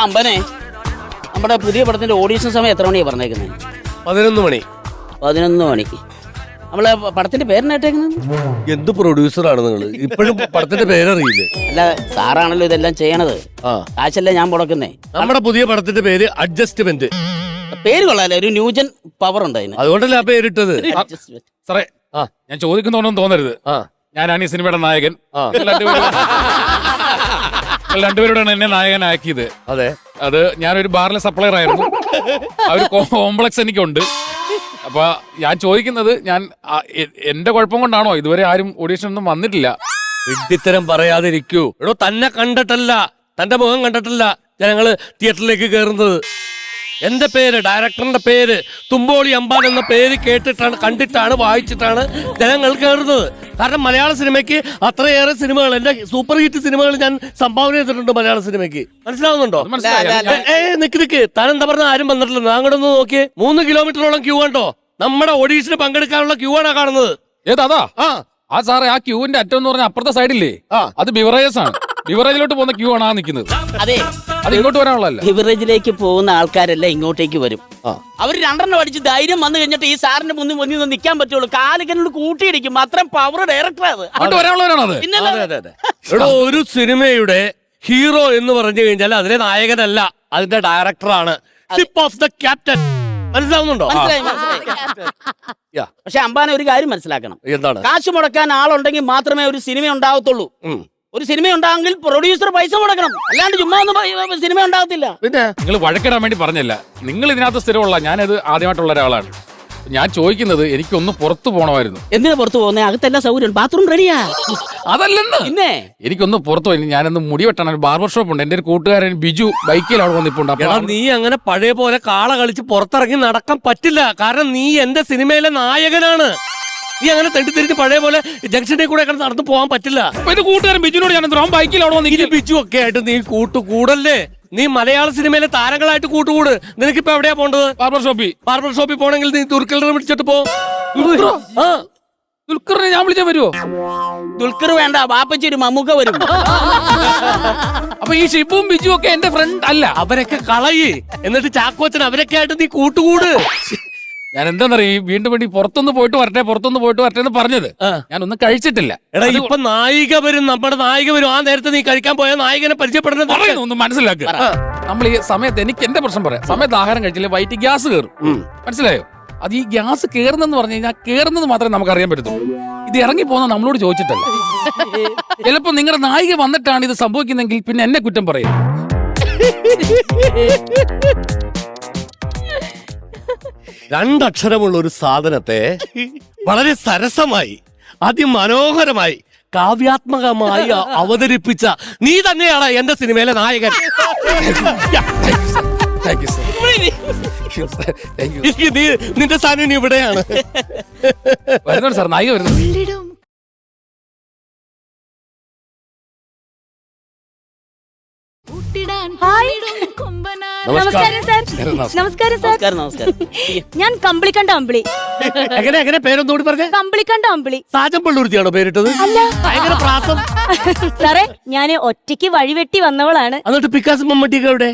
അമ്പനെ നമ്മുടെ പുതിയ പടത്തിന്റെ ഓഡീഷൻ സമയം എത്ര മണിയാ പറഞ്ഞേക്കുന്നത്? 11 മണി. 11 മണി. നമ്മളെ പടത്തിന്റെ പേരിനേട്ടേക്കുന്നത് എന്ത് പ്രൊഡ്യൂസറാണ് നിങ്ങൾ? ഇപ്പോഴും പടത്തിന്റെ പേരറിയില്ലേ? അല്ല, സാറാണല്ലോ ഇതെല്ലാം ചെയ്യണത്. കാശല്ലേ ഞാൻ മുടക്കുന്നേ. നമ്മുടെ പുതിയ പടത്തിന്റെ പേര് അഡ്ജസ്റ്റ്മെന്റ്. പേര് കൊള്ളാല്ലേ, ഒരു ന്യൂജൻ പവർ ഉണ്ട് അതിന്. അതുകൊണ്ടല്ലേ ആ പേരിട്ടത്. സാറേ, ഞാൻ ചോദിക്കുന്നോണ്ടൊന്നും തോന്നരുത്. ഞാനാണ് ഈ സിനിമയുടെ നായകൻ. രണ്ടുപേരോടാണ് എന്നെ നായകനാക്കിയത്. അതെ, അത് ഞാനൊരു ബാറിലെ സപ്ലയർ ആയിരുന്നു. ആ ഒരു കോംപ്ലക്സ് എനിക്കുണ്ട്. അപ്പൊ ഞാൻ ചോദിക്കുന്നത്, ഞാൻ എന്റെ കുഴപ്പം കൊണ്ടാണോ ഇതുവരെ ആരും ഓഡീഷൻ ഒന്നും വന്നിട്ടില്ല? വിഡ്ഢിത്തരം പറയാതിരിക്കൂ. എടോ, തന്നെ കണ്ടിട്ടല്ല, തന്റെ മുഖം കണ്ടിട്ടല്ല ജനങ്ങള് തിയേറ്ററിലേക്ക് കയറുന്നത്. എന്റെ പേര്, ഡയറക്ടറിന്റെ പേര് തുമ്പോളി അമ്പാൻ എന്ന പേര് കേട്ടിട്ടാണ്, കണ്ടിട്ടാണ്, വായിച്ചിട്ടാണ് ജനങ്ങൾ കയറുന്നത്. കാരണം മലയാള സിനിമയ്ക്ക് അത്രയേറെ സിനിമകൾ, എന്റെ സൂപ്പർ ഹിറ്റ് സിനിമകൾ ഞാൻ സംഭാവന ചെയ്തിട്ടുണ്ട് മലയാള സിനിമയ്ക്ക്. മനസ്സിലാവുന്നുണ്ടോ? നിക്ക് താൻ എന്താ പറഞ്ഞ? ആരും വന്നിട്ടില്ല. അങ്ങോട്ട് ഒന്ന് നോക്കിയേ, 3 കിലോമീറ്ററോളം ക്യൂ ഉണ്ടോ? നമ്മുടെ ഓഡീഷന് പങ്കെടുക്കാനുള്ള ക്യൂ ആണ് കാണുന്നത്. ഏതാ? ആ സാറേ, ആ ക്യൂവിന്റെ അറ്റം എന്ന് പറഞ്ഞ അപ്പുറത്തെ സൈഡില്ലേ, അത് ബിവറേജസ് ആണ്. ബിവറേജിലോട്ട് പോകുന്ന ക്യൂ ആണ് ആ നിൽക്കുന്നത്. അതെ, അത് ഇങ്ങോട്ട് വരാനുള്ളതല്ല. ബിവറേജിലേക്ക് പോകുന്ന ആൾക്കാരെല്ലാം ഇങ്ങോട്ടേക്ക് വരും. അവർ 2 അടിച്ച് ധൈര്യം വന്നു കഴിഞ്ഞിട്ട് ഈ സാറിന്റെ മുന്നിൽ നിൽക്കാൻ പറ്റുള്ളൂ. കാലിക്കനോട് കൂട്ടിയിടിക്കും. അത്രയും പവർ ഡയറക്ടർ അത്. അങ്ങോട്ട് വരാനുള്ളവരാണത്. എടോ, ഒരു സിനിമയുടെ ഹീറോ എന്ന് പറഞ്ഞു കഴിഞ്ഞാൽ അതിലെ നായകനല്ല, അതിന്റെ ഡയറക്ടറാണ്. Ship of the captain. മനസ്സിലാവുന്നുണ്ടോ? പക്ഷെ അമ്പാനെ ഒരു കാര്യം മനസ്സിലാക്കണം. എന്താണ്? കാശ് മുടക്കാൻ ആളുണ്ടെങ്കിൽ മാത്രമേ ഒരു സിനിമ ഉണ്ടാകത്തുള്ളൂ. ഒരു സിനിമ ഉണ്ടാകുമെങ്കിൽ പ്രൊഡ്യൂസർ പൈസ മുടക്കണം. അല്ലാണ്ട് ചുമ്മാ ഒന്നും സിനിമ ഉണ്ടാകത്തില്ല. പിന്നെ നിങ്ങൾ വഴക്കിടാൻ വേണ്ടി പറഞ്ഞല്ല. നിങ്ങൾ ഇതിനകത്ത് സ്ഥിരമുള്ള, ഞാനത് ആദ്യമായിട്ടുള്ള ഒരാളാണ്. ഞാൻ ചോദിക്കുന്നത്, എനിക്കൊന്ന് പുറത്തു പോകണമായിരുന്നു. എന്തിനാ പുറത്തു പോകുന്നേ? അകത്തെല്ലാം സൗകര്യം, ബാത്റൂം റെഡിയാ. അതല്ലെന്ന്, പിന്നെ എനിക്കൊന്ന് പുറത്തു പോയി. ഞാനൊന്ന് മുടി വെട്ടാൻ ഒരു ബാർബർ ഷോപ്പ് ഉണ്ട്. എന്റെ ഒരു കൂട്ടുകാരൻ ബിജു ബൈക്കിൽ അവിടെ വന്നിപ്പുണ്ട്. നീ അങ്ങനെ പഴയ പോലെ കാള കളിച്ച് പുറത്തിറങ്ങി നടക്കാൻ പറ്റില്ല. കാരണം നീ എന്റെ സിനിമയിലെ നായകനാണ്. നീ അങ്ങനെ തെണ്ടിത്തിരിച്ച് പഴയ പോലെ ജംഗ്ഷനിൽ കൂടെ നടന്നു പോകാൻ പറ്റില്ല. ഇത് കൂട്ടുകാരൻ ബിജുനോട് ഞാൻ ബൈക്കിൽ അവിടെ വന്നിട്ട് ബിജു ഒക്കെ ആയിട്ട് നീ കൂട്ടുകൂടല്ലേ? നീ മലയാള സിനിമയിലെ താരങ്ങളായിട്ട് കൂട്ടുകൂട്. നിനക്കിപ്പോ എവിടെയാ പോണ്ടത്? ബാർബർ ഷോപ്പിൽ പോണെങ്കിൽ നീ ദുൽഖറിനെ വിളിച്ചിട്ട് പോ. ദുൽഖറിനെ ഞാൻ വിളിച്ചാൽ വരുമോ? ദുൽഖർ വേണ്ട, ബാപ്പച്ചി ഒരു മമ്മൂക്ക വരും. അപ്പൊ ഈ ഷിബുവും ബിജു ഒക്കെ എന്റെ ഫ്രണ്ട് അല്ല? അവരൊക്കെ കളയി. എന്നിട്ട് ചാക്കോച്ചൻ അവരൊക്കെ ആയിട്ട് നീ കൂട്ടുകൂട്. ഞാൻ എന്താന്നറിയ, വീണ്ടും വേണ്ടി പുറത്തൊന്ന് പോയിട്ട് വരട്ടെ എന്ന് പറഞ്ഞത്. ഞാനൊന്നും കഴിച്ചിട്ടില്ല. എടാ, ഇപ്പൊ നായിക വരും, നമ്മുടെ നായിക വരും. ആ നേരത്തെ നീ കഴിക്കാൻ പോയ നായകനെ പരിചയപ്പെടുന്നത് ഒന്ന് മനസ്സിലാക്കുക. നമ്മൾ ഈ സമയത്ത്, എനിക്ക് എന്റെ പ്രശ്നം പറയാം, സമയത്ത് ആഹാരം കഴിച്ചില്ല വയറ്റിൽ ഗ്യാസ് കയറും. മനസ്സിലായോ? അത് ഈ ഗ്യാസ് കയറുന്നെന്ന് പറഞ്ഞു കഴിഞ്ഞാൽ കയറുന്നത് മാത്രമേ നമുക്ക് അറിയാൻ പറ്റത്തുള്ളൂ. ഇത് ഇറങ്ങി പോകുന്ന നമ്മളോട് ചോദിച്ചിട്ടല്ല. ചിലപ്പോ നിങ്ങളുടെ നായിക വന്നിട്ടാണ് ഇത് സംഭവിക്കുന്നെങ്കിൽ പിന്നെ എന്നെ കുറ്റം പറയും. രണ്ടക്ഷരമുള്ള ഒരു സാധനത്തെ വളരെ സരസമായി, അതിമനോഹരമായി, കാവ്യാത്മകമായി അവതരിപ്പിച്ച നീ തന്നെയാണ് എന്റെ സിനിമയിലെ നായകൻ. നീ നിന്റെ സ്ഥാനം ഇവിടെയാണ്. വരുന്നുണ്ട് സാർ, നായിക വരുന്നു. നമസ്കാരം സാർ. നമസ്കാരം സാർ. നമസ്കാരം. ഞാൻ കമ്പിളിക്കണ്ട അമ്പിളി. എങ്ങനെ പേരൊന്നുകൂടി പറഞ്ഞേ? കമ്പിളിക്കണ്ട അമ്പിളി. സാജൻ പള്ളൂർത്തിയാണോ പേരിട്ടത്? അല്ല, ഭയങ്കര പ്രാസം. സാറേ, ഞാൻ ഒറ്റയ്ക്ക് വഴിവെട്ടി വന്നവളാണ്. എന്നിട്ട് പിക്കാസ് മമ്മട്ടിക്ക് എവിടെ?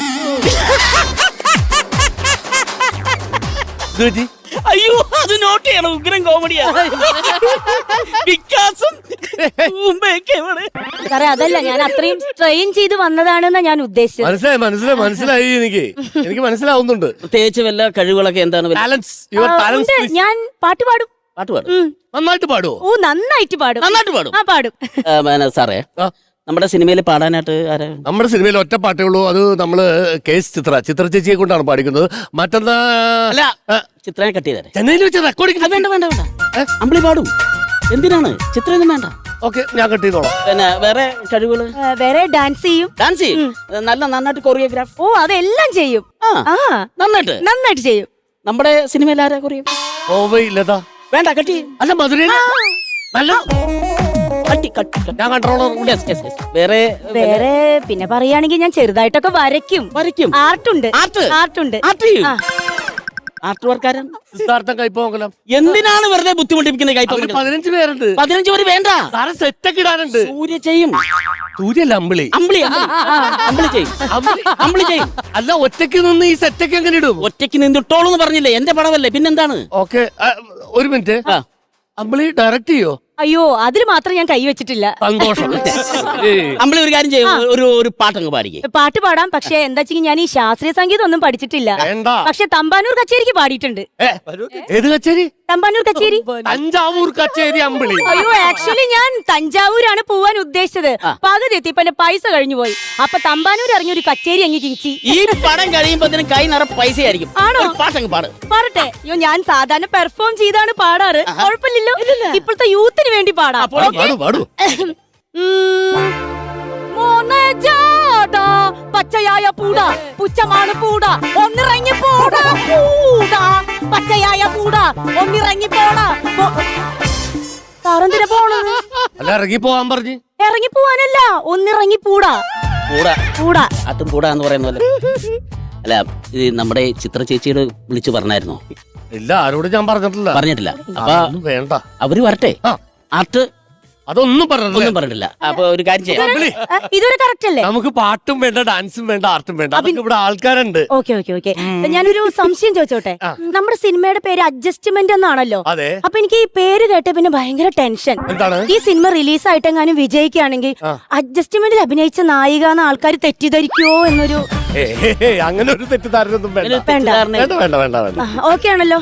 അയ്യോ, അത് നോട്ട് ചെയ്യണം. ഉഗ്രം കോമഡിയാ. സാറേ, അതല്ല, ഞാൻ അത്രയും സ്ട്രെയിൻ ചെയ്ത് വന്നതാണെന്നാ ഞാൻ ഉദ്ദേശിച്ചത്. മനസ്സിലായി. എനിക്ക് മനസ്സിലാവുന്നുണ്ട്. പ്രത്യേകിച്ച് വല്ല കഴിവുകളൊക്കെ എന്താണ്? ഞാൻ പാട്ട് പാടും. നന്നായിട്ട് പാടുവോ? ഓ, നന്നായിട്ട് പാടും. ആ, പാടും. സാറേ, നമ്മുടെ സിനിമയിൽ പാടാനായിട്ട് ആരാ? നമ്മുടെ സിനിമയിൽ ഒറ്റ പാട്ടേ ഉള്ളൂ. അത് നമ്മള് കേസ് ചിത്ര ചേച്ചിയെ കൊണ്ടാണ് പാടിക്കുന്നത്. മറ്റന്നാ ചിത്രനെ കട്ട് ചെയ്തേ. ചെന്നൈയിൽ വെച്ച് റെക്കോർഡിംഗ്. വേണ്ട, അമ്പിളി പാടും. എന്തിനാണ്? ചിത്രമൊന്നും വേണ്ട. ഓക്കെ, ഞാൻ കട്ട് ചെയ്തോളാം. പിന്നെ വേറെ കഴിവുകള്? വേറെ ഡാൻസ് ചെയ്യും. നന്നായിട്ട് കൊറിയോഗ്രാഫ്. ഓ, അതെല്ലാം ചെയ്യും. നന്നായിട്ട് ചെയ്യും. നമ്മുടെ സിനിമയിൽ ആരാ കൊറിയോഗ്രാഫ്? ലതാ. വേണ്ട, കട്ടി. അല്ല, മധുര. നല്ല ഞാൻ കൺട്രോളർ. വേറെ പിന്നെ പറയുകയാണെങ്കിൽ ഞാൻ ചെറുതായിട്ടൊക്കെ വരയ്ക്കും. ആർട്ടുണ്ട്. ആർട്ട് വർക്കാരൻ സിദ്ധാർത്ഥൻ കൈപ്പോങ്കലം. എന്തിനാണ് വെറുതെ ബുദ്ധിമുട്ടിപ്പിക്കുന്നത് അവര് 15 പേരുണ്ട്. 15 പേര് വേണ്ട. സാറ് സെറ്റൊക്കെ ഇടാനുണ്ട്. സൂര്യ ചെയ്യും. സൂര്യല്ല, അമ്പിളി. അമ്പിളി ചെയ്യും. അമ്പിളി ചെയ്യും. അല്ല, ഒറ്റയ്ക്ക് നിന്ന് ഈ സെറ്റൊക്കെ എങ്ങനെ ഇടും? ഒറ്റയ്ക്ക് നിന്നിട്ടോളൂന്ന് പറഞ്ഞില്ലേ, എന്റെ പടമല്ലേ, പിന്നെന്താണ്? ഓക്കെ, ഒരു മിനിറ്റ്. അമ്പിളി ഡയറക്റ്റ് ചെയ്യോ? അയ്യോ അതിൽ മാത്രം ഞാൻ കൈവച്ചിട്ടില്ല. സന്തോഷം. അമ്പിളി ഒരു കാര്യം ചെയ്യും, ഒരു പാട്ടങ്ങ് പാടിക്കേ. പാട്ട് പാടാം, പക്ഷെ എന്താ വെച്ചാൽ ഞാൻ ഈ ശാസ്ത്രീയ സംഗീതം ഒന്നും പഠിച്ചിട്ടില്ല. പക്ഷെ തമ്പാനൂർ കച്ചേരിക്ക് പാടിയിട്ടുണ്ട്. ഏത് കച്ചേരി? തമ്പാനൂർ കച്ചേരി. തഞ്ചാവൂർ കച്ചേരി അമ്പിളി. അയ്യോ ആക്ച്വലി ഞാൻ തഞ്ചാവൂരാണ് പോവാൻ ഉദ്ദേശിച്ചത്. പകുതി എത്തിയപ്പോ എന്റെ പൈസ കഴിഞ്ഞു പോയി. അപ്പൊ തമ്പാനൂർ ഇറങ്ങി ഒരു കച്ചേരി അങ്ങ് കിഴിച്ചി. ഈ പടം കഴിയുമ്പോ കൈ നിറ പൈസ ആയിരിക്കും. ആണോ? പാട്ടങ്ങ് പാട്. പാടട്ടെ. അയ്യോ ഞാൻ സാധാരണ പെർഫോം ചെയ്താണ് പാടാറ്. കുഴപ്പമില്ലല്ലോ. ഇപ്പോഴത്തെ യൂത്തിന് വേണ്ടി പാടാം. പച്ചയായ പൂട പുച്ഛമാണ് പൂട ഒന്നിറങ്ങി പോട പൂട പച്ചയായ പൂട ഒന്നിറങ്ങി പോട. സാറെന്തിനാ പോണത്? അല്ല, ഇറങ്ങി പോവാൻ പറഞ്ഞു. ഇറങ്ങി പോവാനല്ല, ഒന്നിറങ്ങി പൂട പൂട. അതും കൂടാ എന്ന് പറയുന്ന പോലെ. അല്ല, ഇത് നമ്മുടെ ചിത്ര ചേച്ചിയോട് വിളിച്ചു പറഞ്ഞായിരുന്നോ? ഇല്ല, ആരോട് ഞാൻ പറഞ്ഞിട്ടില്ല. അപ്പൊ വേണ്ട, അവര് വരട്ടെ. ആർട്ട് അതൊന്നും പറഞ്ഞിട്ടില്ല. അപ്പൊ ഒരു കാര്യം ചെയ്യാം, ഇതൊരു കറക്റ്റ് അല്ലേ? നമുക്ക് പാട്ടും വേണ്ട, ഡാൻസും വേണ്ട, ആർട്ടും വേണ്ട. അതൊക്കെ ഇവിടെ ആൾക്കാരുണ്ട്. ഓക്കെ. ഞാനൊരു സംശയം ചോദിച്ചോട്ടെ. നമ്മുടെ സിനിമയുടെ പേര് അഡ്ജസ്റ്റ്മെന്റ് എന്നാണല്ലോ. അതെ. അപ്പൊ എനിക്ക് ഈ പേര് കേട്ട പിന്നെ ഭയങ്കര ടെൻഷൻ. എന്താണ്? ഈ സിനിമ റിലീസ് ആയിട്ടെങ്ങാനും വിജയിക്കുകയാണെങ്കിൽ അഡ്ജസ്റ്റ്മെന്റിൽ അഭിനയിച്ച നായിക എന്ന ആൾക്കാർ തെറ്റിദ്ധരിക്കുവോ എന്നൊരു അങ്ങനെ ഒരു തെറ്റിദ്ധാരണയൊന്നും വേണ്ട. ഓക്കെ ആണല്ലോ.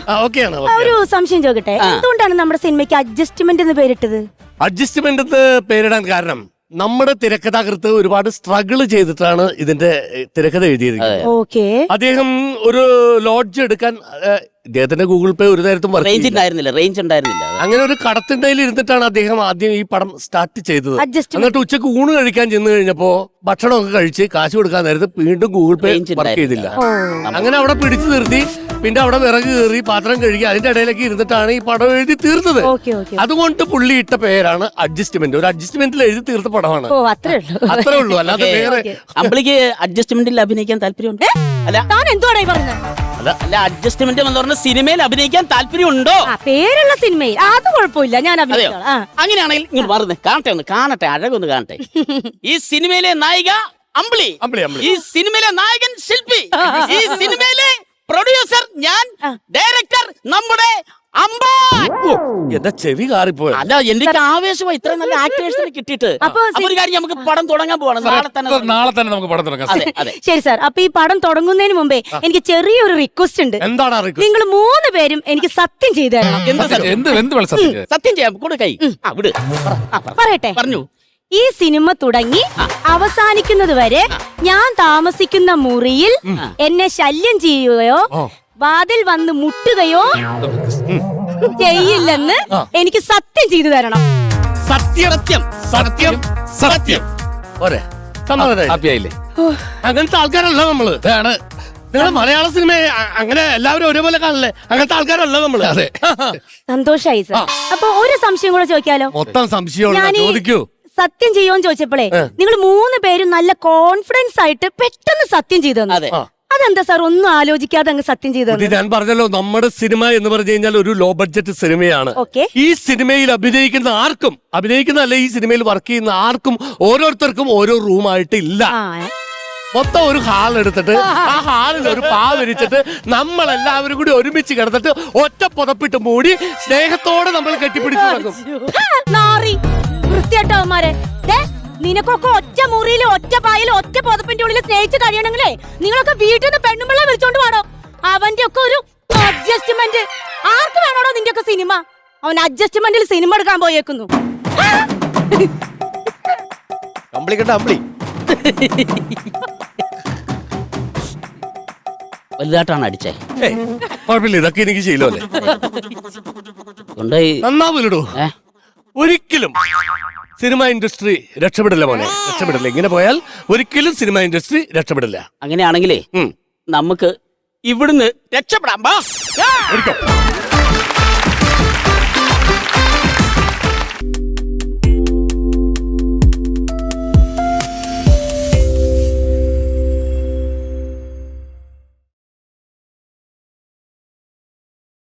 ഒരു സംശയം ചോദിക്കട്ടെ, എന്തുകൊണ്ടാണ് നമ്മുടെ സിനിമയ്ക്ക് അഡ്ജസ്റ്റ്മെന്റ് എന്ന് പേരിട്ടത്? അഡ്ജസ്റ്റ്മെന്റ് എന്ന് പേരിടാൻ കാരണം നമ്മുടെ തിരക്കഥാകൃത്ത് ഒരുപാട് സ്ട്രഗിൾ ചെയ്തിട്ടാണ് ഇതിന്റെ തിരക്കഥ എഴുതിയിരിക്കുന്നത്. ഓക്കെ. അദ്ദേഹം ഒരു ലോഡ്ജ് എടുക്കാൻ ഇദ്ദേഹത്തിന്റെ ഗൂഗിൾ പേ ഒരു നേരത്തും റേഞ്ച് ഉണ്ടായിരുന്നില്ല. അങ്ങനെ ഒരു കടത്തിണ്ടയിൽ ഇരുന്നിട്ടാണ് അദ്ദേഹം ആദ്യം ഈ പടം സ്റ്റാർട്ട് ചെയ്തത്. Adjustment. എന്നിട്ട് ഉച്ചക്ക് ഊണ് കഴിക്കാൻ ചെന്ന് കഴിഞ്ഞപ്പോ ഭക്ഷണമൊക്കെ കഴിച്ച് കാശ് കൊടുക്കാൻ നേരത്ത് വീണ്ടും ഗൂഗിൾ പേ വർക്ക് ചെയ്തില്ല. അങ്ങനെ അവിടെ പിടിച്ചു നിർത്തി. പിന്നെ അവിടെ വിറക് കയറി, പാത്രം കഴുകി, അതിന്റെ ഇടയിലേക്ക് ഇരുന്നിട്ടാണ് ഈ പടം എഴുതി തീർത്തത്. അതുകൊണ്ട് പുള്ളി ഇട്ട പേരാണ് അഡ്ജസ്റ്റ്മെന്റ്. ഒരു അഡ്ജസ്റ്റ്മെന്റിൽ എഴുതി തീർത്ത പടമാണ്. അത്രേ ഉള്ളൂ. അല്ലാതെ വേറെ അമ്പിളിക്ക് അഡ്ജസ്റ്റ്മെന്റിൽ അഭിനയിക്കാൻ താല്പര്യമുണ്ട്? അല്ല, അഡ്ജസ്റ്റ്മെന്റ് എന്ന് പറഞ്ഞ സിനിമയിൽ അഭിനയിക്കാൻ താല്പര്യമുണ്ടോ? പേരുള്ള സിനിമയിൽ അത് കുഴപ്പമില്ല, ഞാൻ അഭിനയിച്ചോളാം. അങ്ങനെയാണെങ്കിൽ ഇങ്ങോട്ട് മാറുന്നേ, കാണട്ടെ, അഴകൊന്ന് കാണട്ടെ. ഈ സിനിമയിലെ നായിക അമ്പിളി, ഈ സിനിമയിലെ നായകൻ ശില്പി, ഈ സിനിമയിലെ പ്രൊഡ്യൂസർ ഞാൻ, ഡയറക്ടർ നമ്മുടെ അമ്പാൻ. എന്റെ ചെവി കാറിപ്പോയി. അല്ല, എനിക്ക് ആവേശമായി ഇത്ര നല്ല ആക്ടേഴ്സിനെ കിട്ടിയിട്ട്. അപ്പൊ ഒരു കാര്യം, നമുക്ക് പടം തുടങ്ങാൻ പോവാണ്. നാളെ തന്നെ നമുക്ക് പടം തുടങ്ങാം. ശരി സാർ. അപ്പൊ ഈ പടം തുടങ്ങുന്നതിന് മുമ്പേ എനിക്ക് ചെറിയൊരു റിക്വസ്റ്റ് ഉണ്ട്. എന്താണ്? നിങ്ങൾ 3 പേരും എനിക്ക് സത്യം ചെയ്തു തരണം. സത്യം ചെയ്യാം. കൂടെ കൈ വിട്. പറയട്ടെ. പറഞ്ഞു. ഈ സിനിമ തുടങ്ങി അവസാനിക്കുന്നത് വരെ ഞാൻ താമസിക്കുന്ന മുറിയിൽ എന്നെ ശല്യം ചെയ്യുകയോ വാതിൽ വന്ന് മുട്ടുകയോ ചെയ്യില്ലെന്ന് എനിക്ക് സത്യം ചെയ്തു തരണം. സത്യം. അങ്ങനത്തെ ആൾക്കാരല്ല നമ്മള്. നിങ്ങൾ മലയാള സിനിമ അങ്ങനെ എല്ലാവരും ഒരേപോലെ കാണല്ലേ? അങ്ങനത്തെ ആൾക്കാരല്ല നമ്മള്. അതെ, സന്തോഷായി സാർ. അപ്പൊ ഒരു സംശയം കൂടെ ചോദിക്കാലോ? മൊത്തം സംശയം ചോദിക്കൂ. സത്യം ചെയ്യുമെന്ന് ചോദിച്ചപ്പോഴേ നിങ്ങൾ 3 പേരും നല്ല കോൺഫിഡൻസ് ആയിട്ട് പെട്ടെന്ന് സത്യം ചെയ്തു തന്നു. അതെന്താ സാർ ഒന്നും ആലോചിക്കാതെ അങ്ങ് സത്യം ചെയ്തു? ഞാൻ പറഞ്ഞല്ലോ, നമ്മുടെ സിനിമ എന്ന് പറഞ്ഞു കഴിഞ്ഞാൽ ഒരു ലോ ബഡ്ജറ്റ് സിനിമയാണ്. ഈ സിനിമയിൽ അഭിനയിക്കുന്നതല്ല, ഈ സിനിമയിൽ വർക്ക് ചെയ്യുന്ന ആർക്കും ഓരോരുത്തർക്കും ഓരോ റൂമായിട്ട് ഇല്ല. മൊത്തം ഒരു ഹാൾ എടുത്തിട്ട് ആ ഹാളിൽ ഒരു പാ വിരിച്ചിട്ട് നമ്മളെല്ലാവരും കൂടി ഒരുമിച്ച് കിടന്നിട്ട് ഒറ്റ പുതപ്പിട്ട് മൂടി സ്നേഹത്തോടെ നമ്മൾ കെട്ടിപ്പിടിച്ചു നടക്കും. വൃത്തിയായിട്ടവന്മാരെ, നിനക്കൊക്കെ ഒറ്റ മുറിയിൽ ഒറ്റ പായിൽ ഒറ്റ പുതപ്പിന്റെ ഉള്ളിൽ സ്നേഹിച്ച് കഴിയണമെങ്കിലേ നിങ്ങളൊക്കെ വീട്ടിൽ നിന്ന് പെണ്ണുമ്പിള്ള വിളിച്ചോണ്ട് പാടോ. അവന്റെ ഒക്കെ ഒരു അഡ്ജസ്റ്റ്മെന്റ്. ആർക്ക് വേണോടോ നിന്റെ ഒക്കെ സിനിമ? അവൻ അഡ്ജസ്റ്റ്മെന്റിൽ സിനിമ എടുക്കാൻ പോയേക്കുന്നു. വലുതായിട്ടാണ് അടിച്ചേ. കുഴപ്പമില്ല, ഇതൊക്കെ എനിക്ക് ശീലമല്ലേ. നന്നാവില്ലടോ. ഒരിക്കലും സിനിമ ഇൻഡസ്ട്രി രക്ഷപ്പെടില്ല മോനെ, രക്ഷപ്പെടില്ല. ഇങ്ങനെ പോയാൽ ഒരിക്കലും സിനിമ ഇൻഡസ്ട്രി രക്ഷപ്പെടില്ല. അങ്ങനെയാണെങ്കിലേ നമുക്ക് ഇവിടുന്ന് രക്ഷപ്പെടാം.